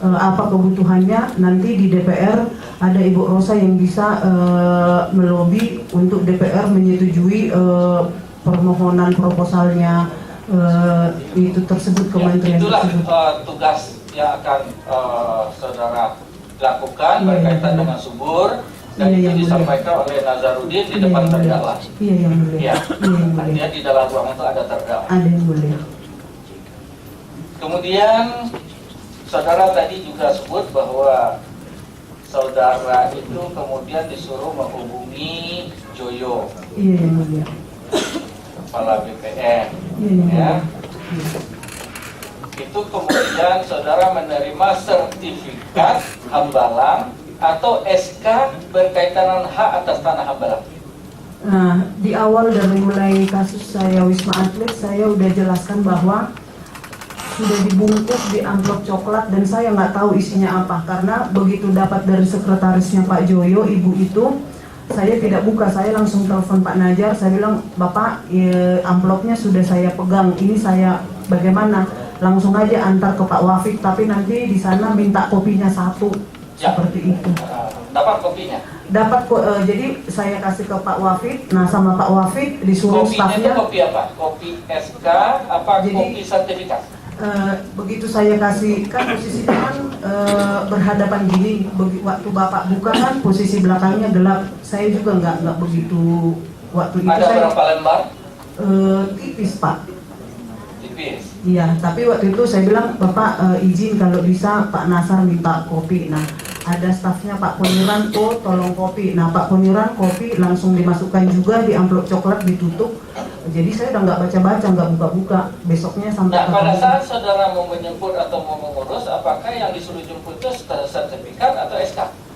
apa kebutuhannya. Nanti di DPR ada Ibu Rosa yang bisa melobi untuk DPR menyetujui permohonan proposalnya itu tersebut, kementerian itulah tersebut. Tugas yang akan saudara lakukan berkaitan dengan subur, dan itu disampaikan oleh Nazarudin di depan terdakwa. Iya, yang mulia. Ya, yang artinya di dalam ruang itu ada terdakwa. Ada yang mulia. Kemudian saudara tadi juga sebut bahwa saudara itu kemudian disuruh menghubungi Joyo, Iya, yang mulia. kepala BPN. Iya, yang mulia. Ya. Itu kemudian saudara menerima sertifikat Hambalang atau SK berkaitan dengan hak atas tanah Hambalang. Nah, di awal dari mulai kasus saya Wisma Atlet, saya udah jelaskan bahwa sudah dibungkus di amplop coklat dan saya nggak tahu isinya apa, karena begitu dapat dari sekretarisnya Pak Joyo, ibu itu, saya tidak buka, saya langsung telepon Pak Najar, saya bilang, Bapak, amplopnya sudah saya pegang, ini saya bagaimana? Langsung aja antar ke Pak Wafid, tapi nanti di sana minta kopinya satu, seperti itu. Dapat kopinya? Dapat, jadi saya kasih ke Pak Wafid, nah sama Pak Wafid disuruh Kopinya itu stafnya. kopi apa? Kopi SK apa Jadi, kopi sertifikat? Begitu saya kasih, kan posisinya kan berhadapan gini, waktu Bapak buka kan posisi belakangnya gelap, saya juga nggak begitu waktu itu. Ada saya, berapa lembar? Tipis Pak. Tipis. Iya, tapi waktu itu saya bilang, Bapak izin kalau bisa Pak Nasar minta kopi. Nah, ada stafnya Pak Poniran, oh tolong kopi. Nah, Pak Poniran kopi langsung dimasukkan juga di amplop coklat, ditutup. Jadi saya udah nggak baca-baca, nggak buka-buka. Besoknya sampai. Nah, pada saat saudara mau menjemput atau mau mengurus, apakah yang disuruh jemput itu sertifikat atau SK?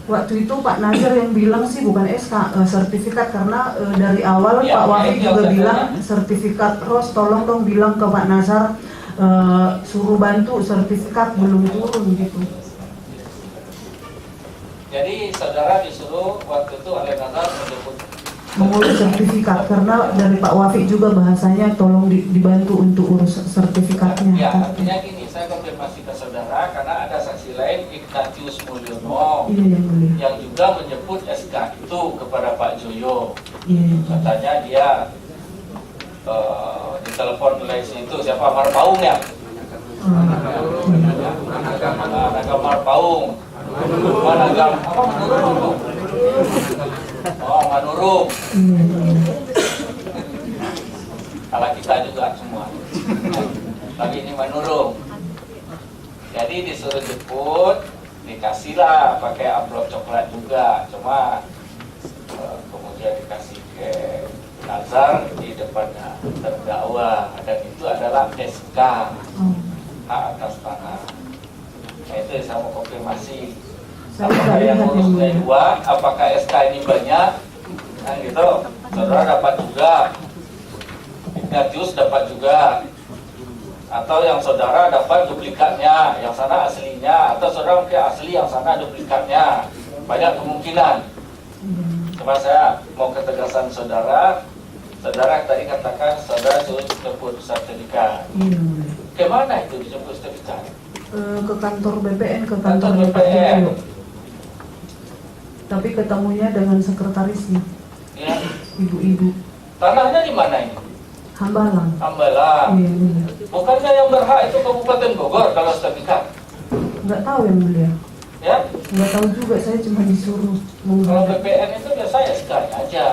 Waktu itu Pak Nazar yang bilang sih bukan SK, sertifikat, karena dari awal Ya, Pak Wahid ya, juga ya, bilang ya. sertifikat. Ros, tolong dong bilang ke Pak Nazar suruh bantu, sertifikat belum turun gitu. Jadi saudara disuruh waktu itu oleh Nazar menjemput Mengurus sertifikat, karena dari Pak Wafid juga bahasanya tolong dibantu untuk urus sertifikatnya. Ya, artinya gini, saya konfirmasi ke saudara karena ada saksi lain, Ignatius Mulyono, Iya, yang mulia. yang juga menjemput SK itu kepada Pak Joyo. Iya. Katanya dia ditelepon oleh situ, siapa, Marpaung ya? Nagam Marpaung. Nagam apa? Manurung. Oh, Manurung. Kalau kita juga semua. Tapi ini Manurung. Jadi disuruh jemput, dikasihlah pakai amplop coklat juga. Cuma kemudian dikasih ke Nazar di depannya terdakwa, dan itu adalah SK hak atas tanah. Nah, itu saya mau konfirmasi. Apakah yang ngurus dua, apakah SK ini banyak? Nah gitu, saudara dapat juga, Ignatius dapat juga, atau yang saudara dapat duplikatnya, yang sana aslinya, atau saudara mungkin asli, yang sana duplikatnya. Banyak kemungkinan. Cuma saya mau ketegasan saudara. Saudara tadi katakan saudara suruh jemput sertifikat. Kemana itu dijemput sertifikat? Ke kantor BPN, ke Kantor kantor BPN. Joyo. Tapi ketemunya dengan sekretarisnya, Ya. ibu-ibu. Tanahnya di mana ini? Hambalang. Hambalang. Iya. Bukannya yang berhak itu Kabupaten Bogor kalau sertifikat? Nggak tahu yang mulia. Ya. Nggak tahu juga, saya cuma disuruh Kalau menghadap. BPN itu biasa SK aja.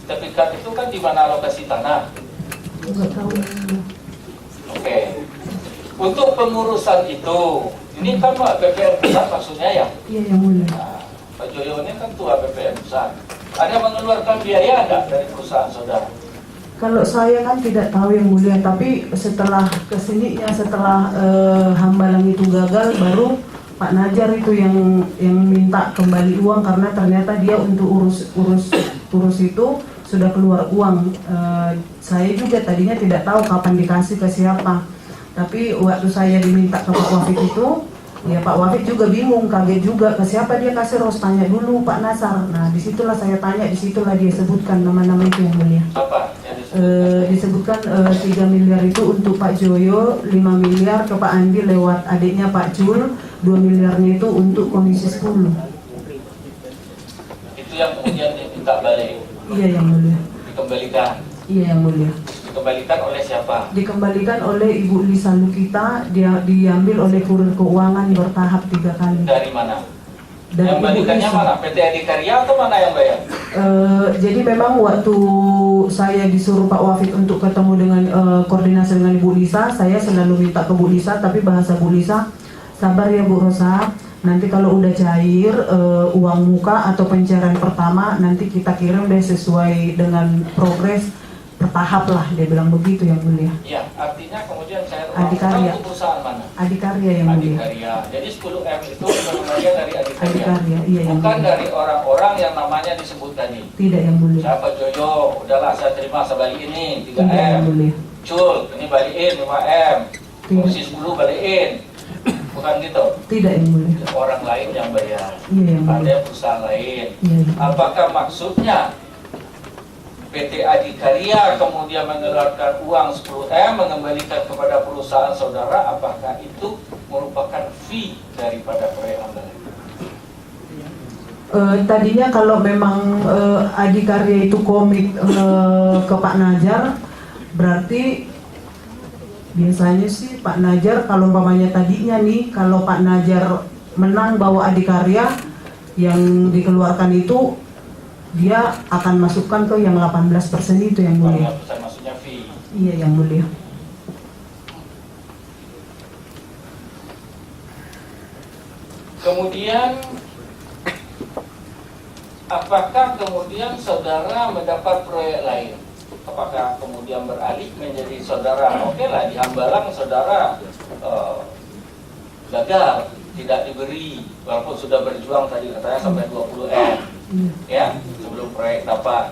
Sertifikat itu kan di mana lokasi tanah. Nggak tahu yang mulia. Oke. Untuk pengurusan itu, ini kan Pak BPN pusat maksudnya ya. Iya, yang mulia. Nah, Pak Joyo ini kan tua BPN pusat. Ada mengeluarkan biaya enggak dari perusahaan saudara? Kalau saya kan tidak tahu yang mulia, tapi setelah kesininya, setelah Hambalang itu gagal, baru Pak Najar itu yang minta kembali uang, karena ternyata dia untuk urus itu sudah keluar uang. Saya juga tadinya tidak tahu kapan dikasih ke siapa, tapi waktu saya diminta ke Pak Wafid itu, ya Pak Wafid juga bingung, kaget juga, ke siapa dia kasih. Ros, tanya dulu Pak Nasar. Nah disitulah saya tanya, disitulah dia sebutkan nama-nama itu yang mulia. Apa yang disebut? Disebutkan 3 miliar itu untuk Pak Joyo, 5 miliar ke Pak Andi lewat adiknya Pak Jul, 2 miliarnya itu untuk Komisi 10. Itu yang kemudian diminta balik, Iya yang mulia. dikembalikan. Iya yang mulia. Dikembalikan oleh siapa? Dikembalikan oleh Ibu Lisa Lukita, dia diambil oleh kurir keuangan bertahap 3 kali. Dari mana? Dan Yang Ibu balikannya Lisa. mana? PT Adikarya atau mana yang bayar? Jadi memang waktu saya disuruh Pak Wafid untuk ketemu dengan koordinasi dengan Ibu Lisa, saya selalu minta ke Bu Lisa, tapi bahasa Bu Lisa, sabar ya Bu Rosa, nanti kalau udah cair uang muka atau pencairan pertama nanti kita kirim deh sesuai dengan progres bertahap lah, dia bilang begitu yang mulia. Ya, artinya kemudian saya Adikarya. untuk perusahaan mana? Adikarya yang mulia. Adikarya. Jadi 10M itu pengembalian dari Adikarya. Adikarya, iya yang Bukan mulia. dari orang-orang yang namanya disebut tadi. Tidak yang mulia. Siapa Joyo, udahlah saya terima saya balik ini Tidak yang 3M. mulia. Cul, ini balikin 5M. Tidak. Komisi 10 balikin. Bukan gitu. Tidak yang mulia. Orang lain yang bayar. Iya yang mulia. Ada perusahaan lain. Iya, iya. Apakah maksudnya PT Adikarya kemudian mengeluarkan uang 10M mengembalikan kepada perusahaan saudara? Apakah itu merupakan fee daripada proyek Anda? Tadinya kalau memang Adikarya itu komit ke Pak Najar, berarti biasanya sih Pak Najar kalau umpamanya tadinya nih, kalau Pak Najar menang bawa Adikarya yang dikeluarkan itu, dia akan masukkan ke yang 18% itu yang mulia. Maksudnya fee. Iya yang mulia. Kemudian apakah kemudian saudara mendapat proyek lain? Apakah kemudian beralih menjadi saudara? Oke lah, di Hambalang saudara gagal, tidak diberi, walaupun sudah berjuang tadi katanya sampai 20M, ya, sebelum proyek dapat.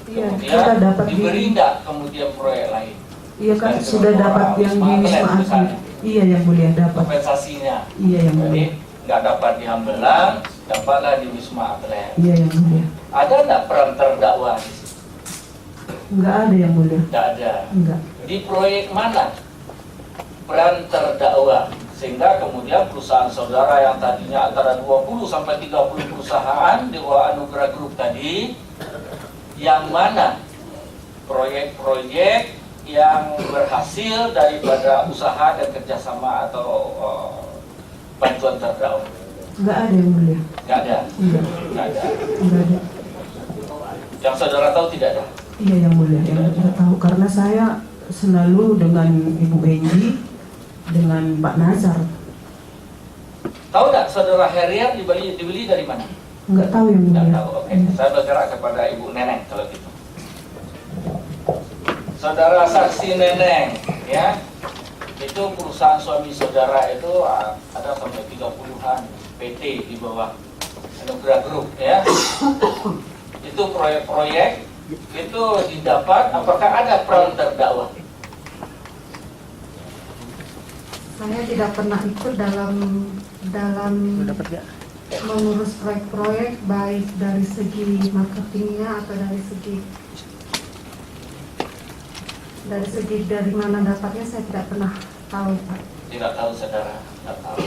Iya, Kemudian kita dapat diberi enggak kemudian proyek lain? Iya kan Dan sudah kemudian dapat yang di Wisma Wisma Atlet Atlet. misalnya. Iya yang mulia dapat. Kompensasinya. Iya yang Jadi mulia. nggak dapat di Hambalang, dapatlah di Wisma Atlet. Iya yang mulia. Ada nggak peran terdakwa di situ? Enggak ada yang mulia. Nggak ada. Enggak. Di proyek mana peran terdakwa? Sehingga kemudian perusahaan saudara yang tadinya antara 20 sampai 30 perusahaan di bawah Anugerah Group tadi, yang mana proyek-proyek yang berhasil daripada usaha dan kerjasama atau bantuan terdakwa? Enggak ada yang mulia. Nggak ada. Enggak. Nggak ada. Enggak ada. Yang saudara tahu tidak ada. Iya yang mulia, yang kita tahu karena saya selalu dengan Ibu Benji, dengan Pak Nazar. Tahu nggak saudara Herian dibeli dari mana? Enggak tahu yang Nggak mulia. tahu. Oke, saya bergerak kepada Ibu Neneng kalau gitu. Saudara saksi Neneng, ya, itu perusahaan suami saudara itu ada sampai 30-an PT di bawah Anugerah Group, ya. Itu proyek-proyek itu didapat. Apakah ada peran terdakwa? Saya tidak pernah ikut dalam mengurus proyek-proyek, baik dari segi marketingnya atau dari segi dari mana dapatnya, saya tidak pernah tahu, Pak. Tidak tahu saudara, tidak tahu.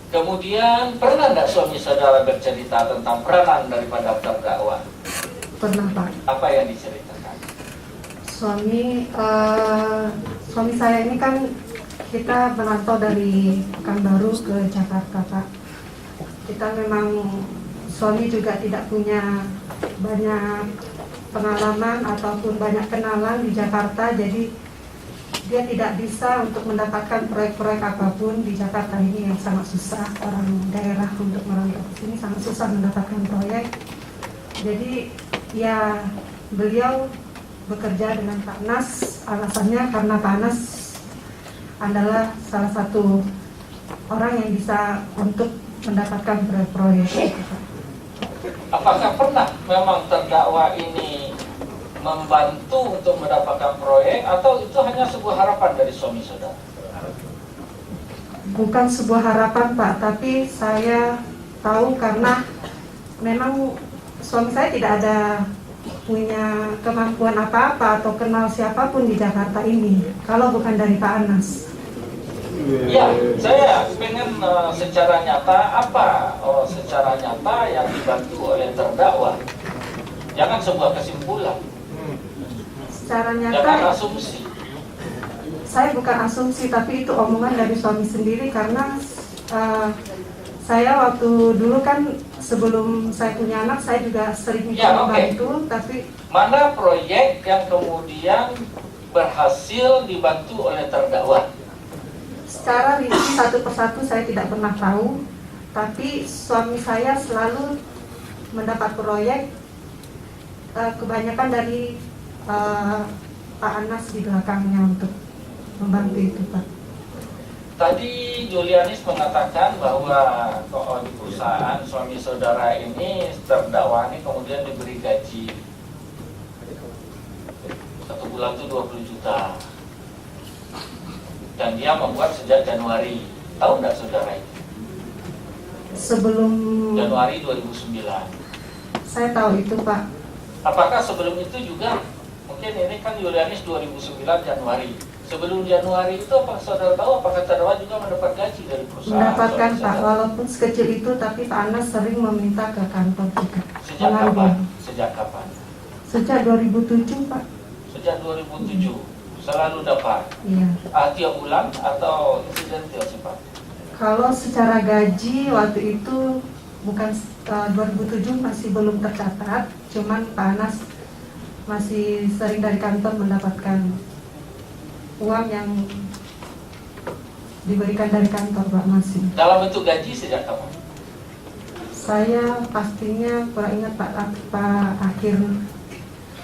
Kemudian pernah tidak suami saudara bercerita tentang peranan daripada terdakwa? Pernah, Pak. Apa yang diceritakan? Suami saya ini kan kita merantau dari Pekanbaru ke Jakarta, Pak. Kita memang suami juga tidak punya banyak pengalaman ataupun banyak kenalan di Jakarta, jadi dia tidak bisa untuk mendapatkan proyek-proyek apapun di Jakarta ini yang sangat susah. Orang daerah untuk merantau ke sini sangat susah mendapatkan proyek. Jadi ya beliau bekerja dengan Pak Nas, alasannya karena Pak Nas adalah salah satu orang yang bisa untuk mendapatkan proyek-proyek. Apakah pernah memang terdakwa ini membantu untuk mendapatkan proyek, atau itu hanya sebuah harapan dari suami saudara? Bukan sebuah harapan, Pak, tapi saya tahu karena memang suami saya tidak ada punya kemampuan apa-apa atau kenal siapapun di Jakarta ini kalau bukan dari Pak Anas. Ya, saya pengen secara nyata secara nyata yang dibantu oleh terdakwa. Jangan sebuah kesimpulan, Secara jangan nyata, asumsi. saya bukan asumsi, tapi itu omongan dari suami sendiri karena saya waktu dulu kan sebelum saya punya anak, saya juga sering Ya, membantu, tapi Mana proyek yang kemudian berhasil dibantu oleh terdakwa? secara rinci satu persatu saya tidak pernah tahu, tapi suami saya selalu mendapat proyek kebanyakan dari Pak Anas di belakangnya untuk membantu itu, Pak. Tadi Julianis mengatakan bahwa di perusahaan suami saudara ini terdakwa ini kemudian diberi gaji 1 bulan itu 20 juta dan dia membuat sejak Januari. Tahu nggak saudara itu? Sebelum Januari 2009. saya tahu itu, Pak. Apakah sebelum itu juga? Mungkin ini kan Julianis 2009 Januari. Sebelum Januari itu apa saudara tahu apakah terdakwa juga mendapat gaji dari perusahaan? Mendapatkan, suami Pak, saudara? walaupun sekecil itu, tapi Pak Anas sering meminta ke kantor juga. Sejak kapan? Sejak kapan? Sejak 2007, Pak. Sejak 2007 selalu dapat. Iya. Tiap bulan atau insidental sih Pak? Kalau secara gaji waktu itu bukan 2007 masih belum tercatat, cuman Pak Anas masih sering dari kantor mendapatkan uang yang diberikan dari kantor, Pak, masih. Dalam bentuk gaji sejak kapan? Saya pastinya kurang ingat, Pak, akhir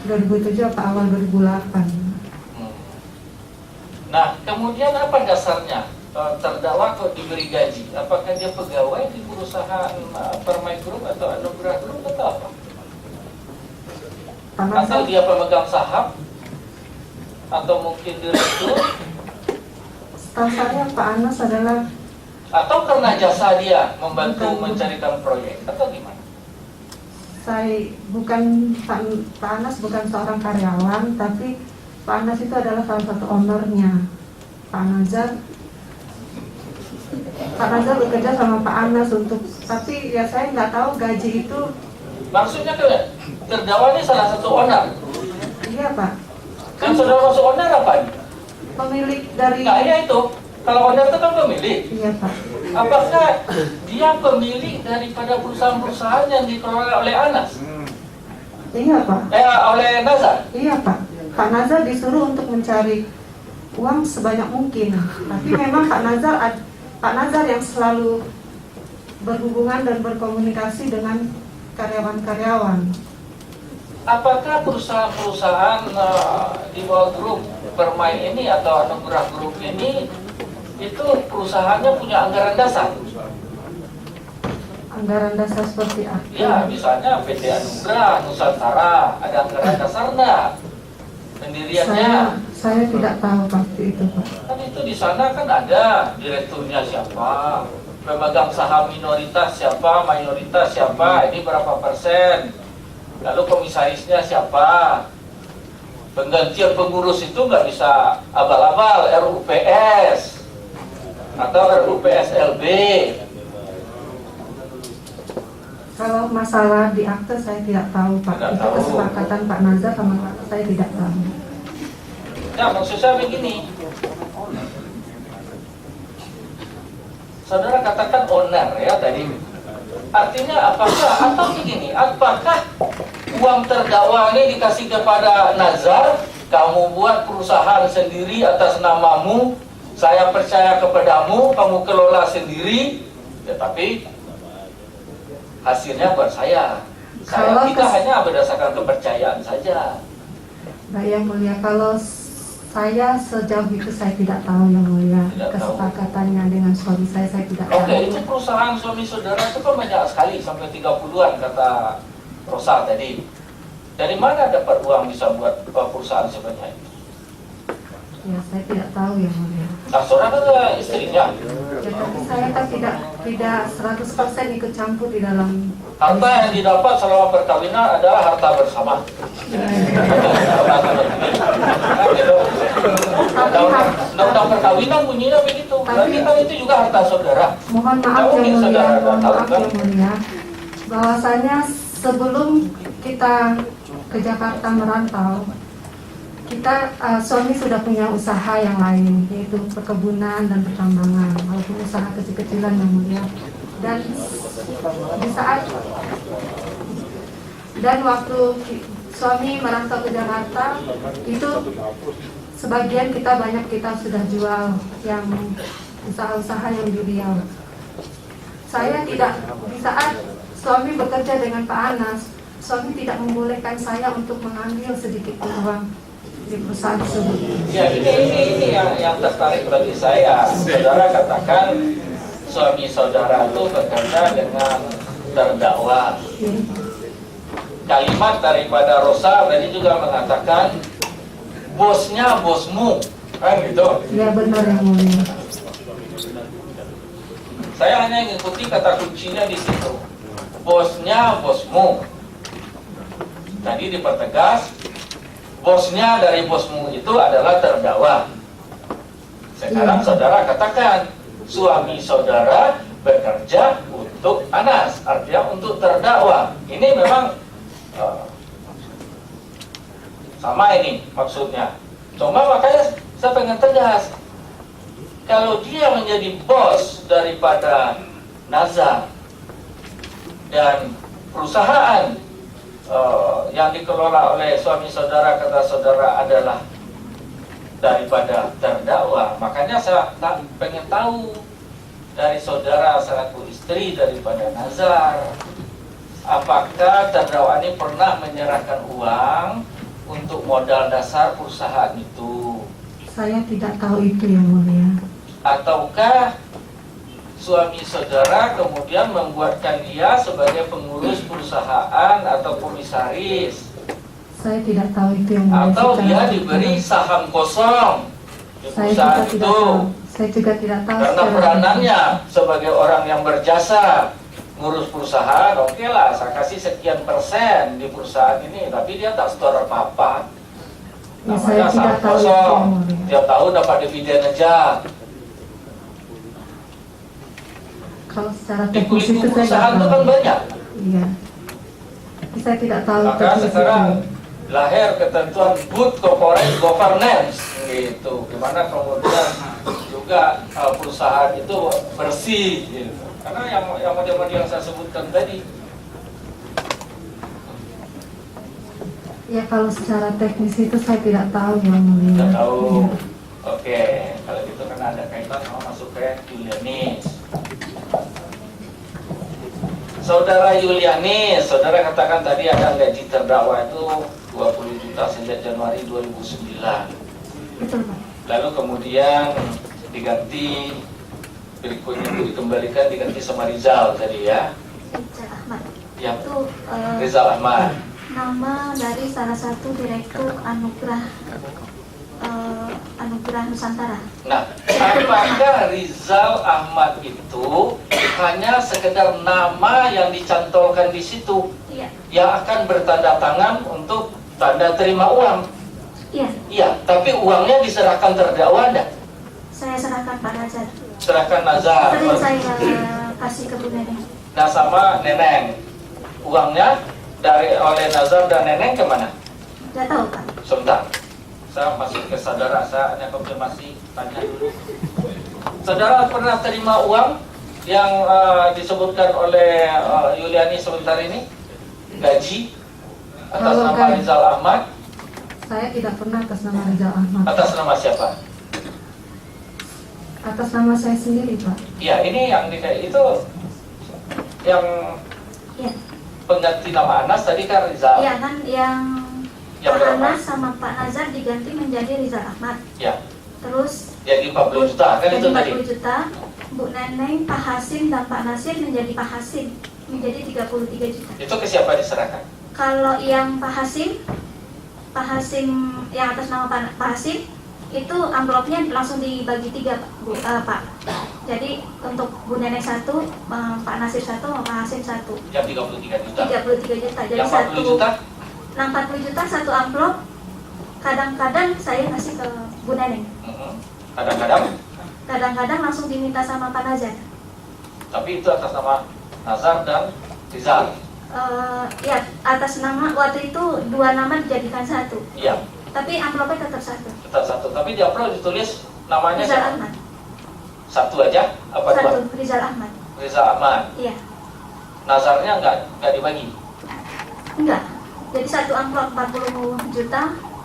2007 atau awal 2008. Nah, kemudian apa dasarnya terdakwa kok diberi gaji? Apakah dia pegawai di perusahaan Permai Group atau Anugerah Group atau apa? Pak Anas, Atau dia pemegang saham? Atau mungkin direktur? setahu saya Pak Anas adalah Atau karena jasa dia membantu Bukan. mencarikan proyek? Atau gimana? Pak Anas bukan seorang karyawan, tapi Pak Anas itu adalah salah satu ownernya. Pak Nazar bekerja sama Pak Anas tapi ya saya nggak tahu gaji itu. Maksudnya kan terdakwa ini salah satu owner. Iya, Pak. Kan saudara masuk owner apa ini? Pemilik dari. Nah ya itu, kalau owner itu kan pemilik. Iya, Pak. Apakah dia pemilik daripada perusahaan-perusahaan yang dikelola oleh Anas? Iya, Pak. Oleh Nazar? Iya, Pak. Pak Nazar disuruh untuk mencari uang sebanyak mungkin. Tapi memang Pak Nazar yang selalu berhubungan dan berkomunikasi dengan karyawan-karyawan. Apakah perusahaan-perusahaan di bawah grup Permai ini atau Anugerah Group ini itu perusahaannya punya anggaran dasar? Anggaran dasar seperti apa? Ya, misalnya PT Anugerah, Nusantara, ada anggaran dasar enggak? Pendiriannya? Saya tidak tahu pasti itu, Pak. Kan itu di sana kan ada direkturnya siapa, pemegang saham minoritas siapa, mayoritas siapa, ini berapa persen, lalu komisarisnya siapa. Penggantian pengurus itu nggak bisa abal-abal, RUPS atau RUPSLB. Kalau masalah di akte saya tidak tahu, Pak. Tidak Itu tahu. kesepakatan Pak Nazar sama Pak, saya tidak tahu. Nah, maksud saya begini, saudara katakan owner ya tadi. Artinya apakah uang terdakwa ini dikasih kepada Nazar, kamu buat perusahaan sendiri atas namamu, saya percaya kepadamu, kamu kelola sendiri, tetapi hasilnya buat saya. Kita hanya berdasarkan kepercayaan saja. Baik, Yang Mulia, kalau saya sejauh itu saya tidak tahu, Yang Mulia. Tidak tahu. Kesepakatannya dengan suami saya tidak tahu. Oke, itu perusahaan suami saudara itu kan banyak sekali, sampai 30-an kata Rosa tadi. Dari mana dapat uang bisa buat perusahaan sebanyak itu? Ya, saya tidak tahu, Yang Mulia. Nah, saudara kan istrinya. Ya, tapi saya kan tidak 100% ikut campur di dalam. Harta yang didapat selama perkawinan adalah harta bersama. Undang-undang perkawinan bunyinya begitu. Berarti kan itu juga harta saudara. Mohon maaf Mungkin yang mulia, saudara mohon tahu, maaf kan? yang mulia, bahwasanya sebelum kita ke Jakarta merantau, kita suami sudah punya usaha yang lain, yaitu perkebunan dan pertambangan, walaupun usaha kecil-kecilan yang mulia. Dan di saat dan waktu suami merantau ke Jakarta, itu sebagian banyak kita sudah jual yang usaha-usaha yang di Riau. Saya tidak, di saat suami bekerja dengan Pak Anas, suami tidak membolehkan saya untuk mengambil sedikit uang di perusahaan tersebut. Ya, ini yang tertarik bagi saya. Saudara katakan suami saudara itu bekerja dengan terdakwa. Kalimat daripada Rosa tadi juga mengatakan bosnya bosmu, kan gitu. Ya benar yang mulia. Saya hanya mengikuti kata kuncinya di situ. Bosnya bosmu. Tadi dipertegas, bosnya dari bosmu itu adalah terdakwa. Sekarang saudara katakan suami saudara bekerja untuk Anas, artinya untuk terdakwa. Ini memang sama ini maksudnya. Cuma makanya saya pengen tegas, kalau dia menjadi bos daripada Nazar dan perusahaan yang dikelola oleh suami saudara, kata saudara adalah daripada terdakwa, makanya saya pengen tahu dari saudara selaku istri daripada Nazar, apakah terdakwa ini pernah menyerahkan uang untuk modal dasar perusahaan itu? Saya tidak tahu itu yang mulia. Ataukah suami saudara kemudian membuatkan dia sebagai pengurus perusahaan atau komisaris? Saya tidak tahu itu yang mulia. Atau Secara dia terang. diberi saham kosong di Saya perusahaan juga tidak itu? tahu. Saya juga tidak tahu. Karena secara peranannya sebagai orang yang berjasa ngurus perusahaan, oke lah, saya kasih sekian persen di perusahaan ini, tapi dia tak store apa-apa. Ya, Namanya saya saham tidak tahu itu kosong, yang mulia. tiap tahun dapat dividen aja. Kalau secara Di teknis kulit itu saya perusahaan tidak itu tahu. kan banyak. Iya. Saya tidak tahu Maka teknis sekarang itu. lahir ketentuan good corporate governance gitu, gimana kemudian juga perusahaan itu bersih gitu. Karena yang model-model yang saya sebutkan tadi. Ya kalau secara teknis itu saya tidak tahu yang mulia. Tidak tahu. Iya. Oke, kalau gitu kan ada kaitan sama masuk ke Yulianis. Saudara Yulianis, saudara katakan tadi ada gaji terdakwa itu 20 juta sejak Januari 2009. Betul Pak. Lalu kemudian diganti, berikutnya itu dikembalikan diganti sama Rizal tadi ya. Rizal Ahmad. Ya, Itu Rizal Ahmad. nama dari salah satu direktur Anugerah Nusantara. Nah, apakah Rizal Ahmad itu hanya sekedar nama yang dicantolkan di situ Iya, yang akan bertanda tangan untuk tanda terima uang? iya. Iya, tapi uangnya diserahkan terdakwa enggak? Saya serahkan Pak Nazar. Serahkan Nazar. Sering saya kasih ke Bu Neneng. Nah, sama Neneng. Uangnya oleh Nazar dan Neneng kemana? Tidak tahu Pak. Sebentar, saya masih ke saudara, saya hanya konfirmasi, tanya dulu. Saudara pernah terima uang yang disebutkan oleh Yuliani sebentar ini? Gaji atas Kalau nama gaji. Rizal Ahmad? Saya tidak pernah atas nama Rizal Ahmad. Atas nama siapa? Atas nama saya sendiri Pak. Ya, ini yang itu yang Iya, pengganti nama Anas tadi kan Rizal. iya kan yang Yang Pak berapa? Anas sama Pak Nazar diganti menjadi Rizal Ahmad. Ya, Terus jadi 40 juta kan jadi itu tadi. 40 juta. Bu Neneng, Pak Hasim dan Pak Nasir menjadi Pak Hasim menjadi 33 juta. Itu ke siapa diserahkan? Kalau yang Pak Hasim yang atas nama Pak Hasim itu amplopnya langsung dibagi 3 Bu, Pak. Jadi untuk Bu Neneng 1, Pak Nasir 1, Pak Hasim 1. Yang 33 juta. 33 juta. Jadi Yang 40 juta? 40 juta satu amplop. Kadang-kadang saya kasih ke Bu Neneng. Kadang-kadang. Kadang-kadang langsung diminta sama Pak Nazar. Tapi itu atas nama Nazar dan Rizal. Ya, atas nama waktu itu 2 nama dijadikan 1. Iya. Tapi amplopnya tetap 1. Tetap 1. Tapi di amplop ditulis namanya Rizal siapa? Ahmad. 1 aja? Apa 2? 1, Rizal Ahmad. Rizal Ahmad. Iya. Nazarnya nggak dibagi. Enggak. Jadi 1 amplop 40 juta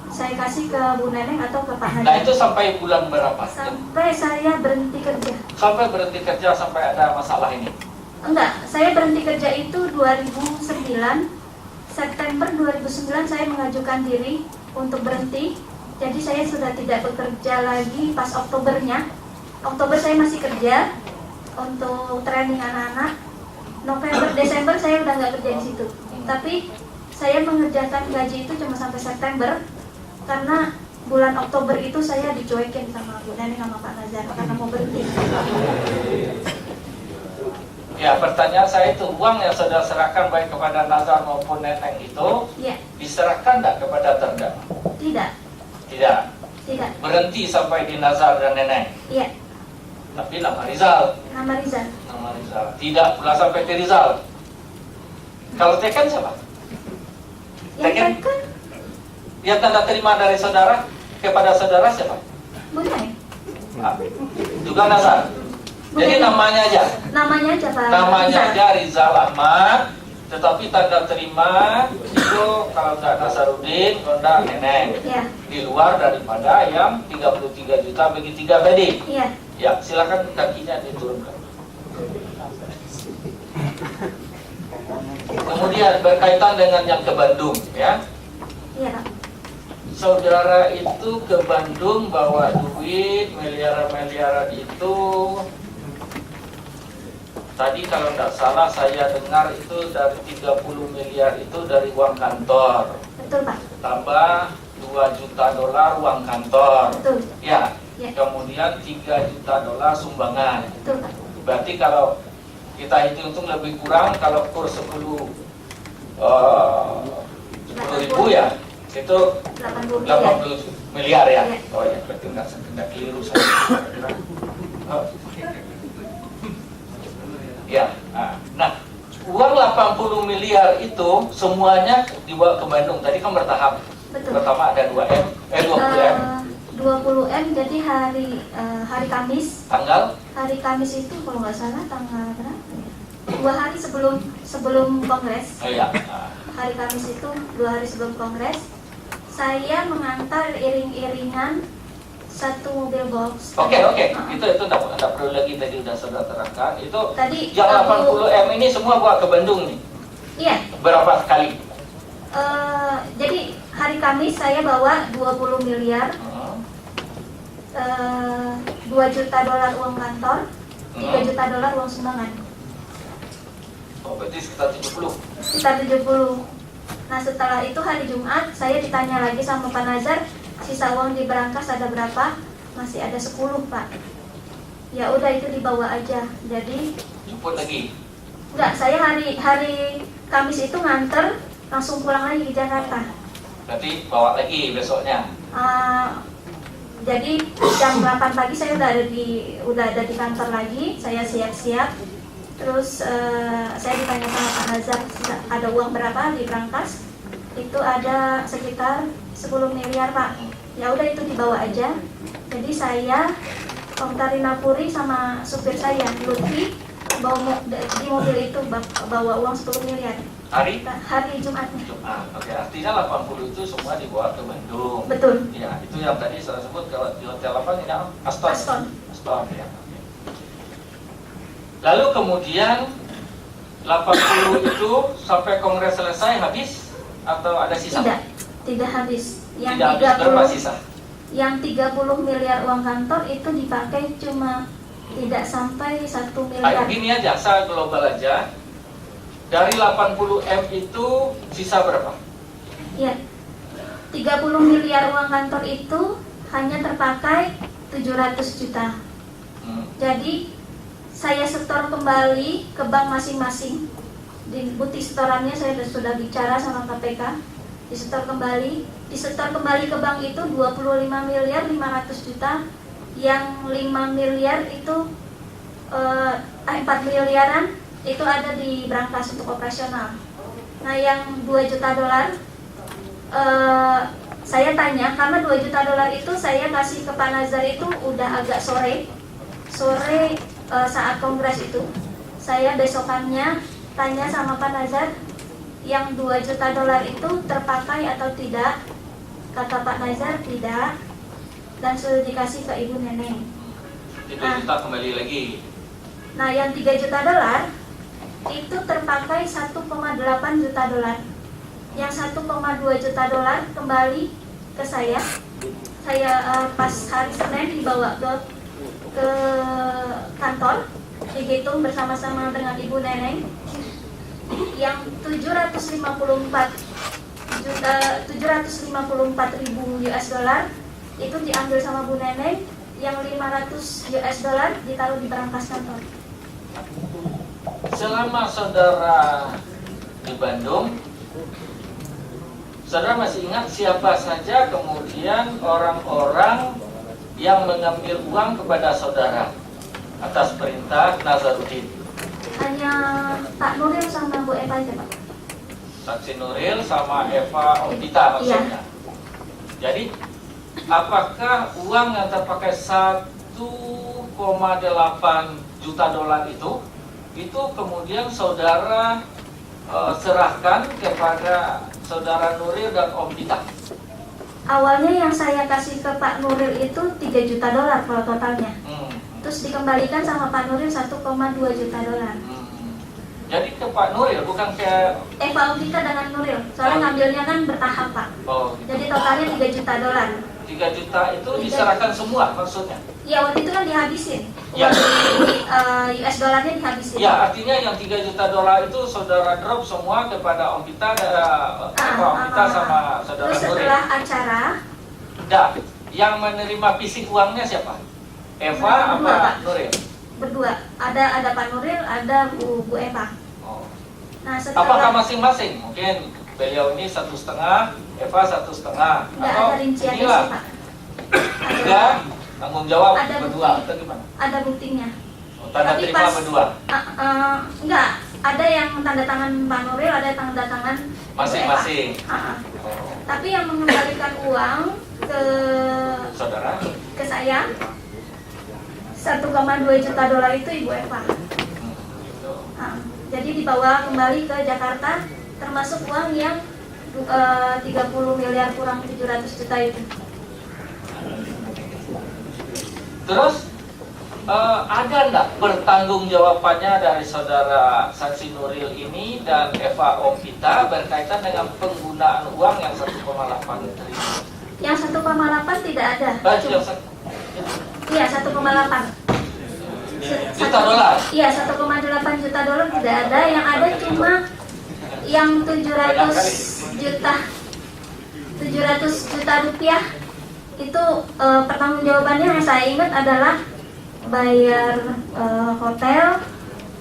saya kasih ke Bu Neneng atau ke Pak Nazar. Nah itu sampai bulan berapa? Sampai saya berhenti kerja. Sampai berhenti kerja sampai ada masalah ini. Enggak, saya berhenti kerja itu 2009. September 2009 saya mengajukan diri untuk berhenti. Jadi saya sudah tidak bekerja lagi pas Oktobernya. Oktober saya masih kerja untuk training anak-anak. November, Desember saya udah nggak kerja di situ. Tapi saya mengerjakan gaji itu cuma sampai September karena bulan Oktober itu saya dicuekin sama Bu Neneng sama Pak Nazar karena mau berhenti. Ya, pertanyaan saya itu, uang yang sudah serahkan baik kepada Nazar maupun Neneng itu Iya, diserahkan tidak kepada terdakwa? tidak, Tidak. tidak. Berhenti sampai di Nazar dan Neneng. Iya, Tapi nama Rizal. nama Rizal. Nama Rizal. Tidak pula sampai ke Rizal. Kalau Teken siapa? Yang Teken? kan Yang tanda terima dari saudara kepada saudara siapa? Bu Neneng. Ah, juga Nazar. Jadi namanya aja. Namanya aja Pak. Namanya Rizal. aja Rizal Ahmad. Tetapi tanda terima itu kalau tidak Nasaruddin, kalau tidak Neneng. Iya, Di luar daripada yang 33 juta bagi 3 tadi. iya. Ya, silakan kakinya diturunkan. Kemudian berkaitan dengan yang ke Bandung, ya. Iya, Pak. Saudara itu ke Bandung bawa duit miliaran-miliaran itu. Tadi kalau tidak salah saya dengar itu dari 30 miliar itu dari uang kantor. Betul, Pak. Tambah 2 juta dolar uang kantor. Betul. Ya. Ya. Kemudian 3 juta dolar sumbangan. Betul, Pak. Berarti kalau kita hitung lebih kurang kalau kurs 10 ribu ya itu 80 80 miliar ya. Ya. Oh ya, berarti nggak keliru saya. Oh. Ya, nah uang 80 miliar itu semuanya dibawa ke Bandung. Tadi kan bertahap. Betul. Pertama ada 20M. 20M jadi hari Kamis. Tanggal Hari Kamis itu kalau nggak salah tanggal berapa? 2 hari sebelum kongres. oh ya. Hari Kamis itu 2 hari sebelum kongres. Saya mengantar iring-iringan 1 mobil box. Oke. Itu enggak perlu lagi tadi udah sudah terangkan. Itu Tadi yang 80M ini semua bawa ke Bandung nih. Iya. Berapa kali? Jadi hari Kamis saya bawa 20 miliar. 2 juta dolar uang kantor, 3 juta dolar uang sumbangan. Oh, berarti sekitar 70. Sekitar 70. Nah setelah itu hari Jumat saya ditanya lagi sama Pak Nazar, sisa uang di berangkas ada berapa? Masih ada 10 Pak. Ya udah itu dibawa aja. Jadi Jemput lagi. enggak, saya hari Kamis itu nganter langsung pulang lagi ke Jakarta. Berarti bawa lagi besoknya. Jadi jam 8 pagi saya udah ada di kantor lagi. Saya siap-siap. Terus saya ditanya sama Pak Nazar ada uang berapa di berangkas. Itu ada sekitar 10 miliar Pak. Ya udah itu dibawa aja. Jadi saya, Komtarina Puri sama supir saya Lutfi di mobil itu bawa uang 10 miliar. Hari Jumatnya. Jumat. Oke, artinya 80 itu semua dibawa ke Bandung. Betul. Ya, itu yang tadi saya sebut kalau di hotel apa ini? Aston. Aston. Ya. Oke. Lalu kemudian 80 itu sampai kongres selesai habis atau ada sisa? Tidak habis. Yang Tidak habis, berapa sisa? Yang 30 miliar uang kantor itu dipakai cuma tidak sampai 1 miliar. Gini aja, saya global aja. Dari 80M itu sisa berapa? Ya, 30 miliar uang kantor itu hanya terpakai 700 juta. Jadi saya setor kembali ke bank masing-masing. Di bukti setorannya saya sudah bicara sama KPK. Disetor kembali ke bank itu 25.500.000, yang 5 miliar itu 4 miliaran itu ada di brankas untuk operasional. Nah, yang 2 juta dolar saya tanya, karena 2 juta dolar itu saya kasih ke Pak Nazar itu udah agak sore saat kongres itu. Saya besokannya tanya sama Pak Nazar, yang 2 juta dolar itu terpakai atau tidak. Kata Pak Nazar tidak, dan sudah dikasih ke Ibu Neneng. 3 juta kembali lagi. Nah, yang 3 juta dolar itu terpakai 1,8 juta dolar. Yang 1,2 juta dolar kembali ke saya. Saya pas hari Senin dibawa ke kantor, dihitung bersama-sama dengan Ibu Neneng. Yang 754.000 US dollar itu diambil sama Bu Neneng. Yang 500 US dollar ditaruh di brankas kantor. Selama saudara di Bandung, saudara masih ingat siapa saja kemudian orang-orang yang mengambil uang kepada saudara atas perintah Nazarudin? Hanya Pak Nuril sama Bu Eva aja, Pak. Saksi Nuril sama Eva Ompita maksudnya. Jadi apakah uang yang terpakai 1,8 juta dolar itu kemudian saudara serahkan kepada saudara Nuril dan Ompita? Awalnya yang saya kasih ke Pak Nuril itu 3 juta dolar kalau totalnya. Terus dikembalikan sama Pak Nuril 1,2 juta dolar. Jadi ke Pak Nuril bukan ke Eva Ompita dengan Nuril. Soalnya ngambilnya kan bertahap, Pak. gitu. Jadi totalnya 3 juta dolar. 3 juta itu diserahkan semua maksudnya? Iya, waktu itu kan dihabisin. Ya. US dollarnya dihabisin. Ya, artinya yang 3 juta dolar itu saudara drop semua kepada Ompita dan Ompita sama saudara Terus Nuril. setelah acara, Dah, yang menerima fisik uangnya siapa? Eva Berdua, apa Pak. Nuril? berdua. Ada Pak Nuril, ada Bu Eva. Oh. Nah, Apakah setelah masing-masing? Mungkin beliau ini 1,5, Eva 1,5, nggak atau ada rinciannya sih, inilah Pak. tiga tanggung jawab Ada berdua bukti. atau gimana? Ada buktinya. Oh, tanda Tapi terima pas- berdua, Enggak, ada yang tanda tangan Pak Nuril, ada yang tanda tangan Bu masing-masing. Eva. Oh, Tapi yang mengembalikan uang ke saudara? saya 1,2 juta dolar itu Ibu Eva. Gitu. Jadi dibawa kembali ke Jakarta, termasuk uang yang 30 miliar kurang 700 juta itu. Terus ada enggak pertanggungjawabannya dari saudara saksi Nuril ini dan Eva Ompita berkaitan dengan penggunaan uang yang 1,8 triliun? Yang 1,8 tidak ada. Yang Iya, 1,8 juta dolar. Iya, 1,8 juta dolar tidak ada. Yang ada cuma yang 700 juta rupiah. Itu pertanggungjawabannya yang saya ingat adalah bayar hotel,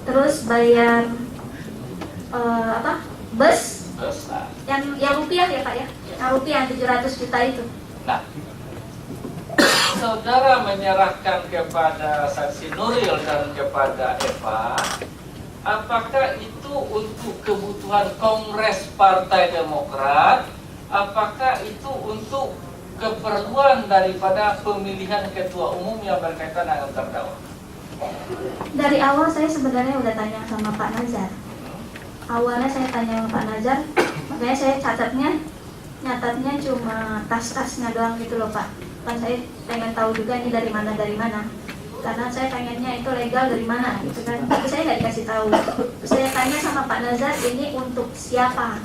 terus bayar bus, yang rupiah ya Pak ya, yang rupiah 700 juta itu. Nah, saudara menyerahkan kepada saksi Nuril dan kepada Eva, apakah itu untuk kebutuhan Kongres Partai Demokrat? Apakah itu untuk keperluan daripada pemilihan ketua umum yang berkaitan dengan terdakwa? Dari awal saya sebenarnya udah tanya sama Pak Nazar. Awalnya saya tanya sama Pak Nazar, makanya saya nyatatnya cuma tas-tasnya doang gitu loh Pak. Kan saya pengen tahu juga ini dari mana. Karena saya pengennya itu legal dari mana gitu kan. Tapi saya nggak dikasih tahu. Terus saya tanya sama Pak Nazar, ini untuk siapa?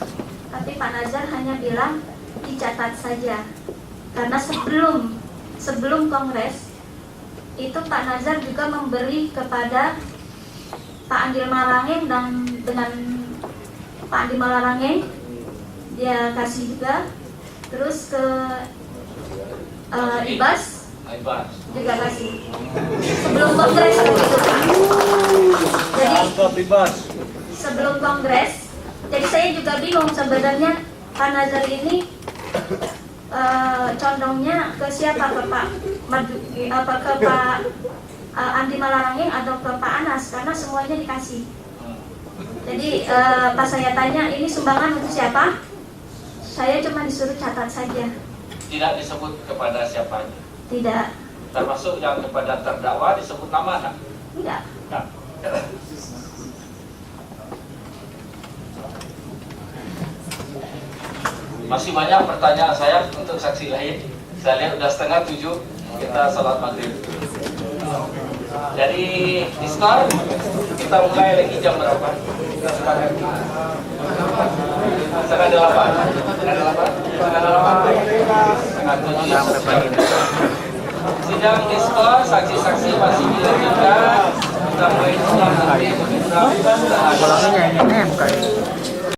Tapi Pak Nazar hanya bilang dicatat saja. Karena sebelum kongres itu Pak Nazar juga memberi kepada Pak Andil Malangeng, dan dengan Pak Andil Malangeng dia kasih juga, terus ke Ibas juga kasih sebelum kongres begitu Pak. sebelum kongres. Jadi saya juga bingung sebenarnya Pak Nazar ini condongnya ke siapa, ke Pak ke Pak Andi Malarangeng atau ke Pak Anas, karena semuanya dikasih. Jadi pas saya tanya ini sumbangan untuk siapa, saya cuma disuruh catat saja. Tidak disebut kepada siapanya. Tidak. Termasuk yang kepada terdakwa disebut nama nak? Tidak. Nah. Masih banyak pertanyaan saya untuk saksi lain. Saya lihat sudah 6:30, kita salat maghrib. Jadi di start kita mulai lagi jam berapa? Setengah delapan. Sidang diskor, saksi-saksi masih dilanjutkan. Kita mulai nanti.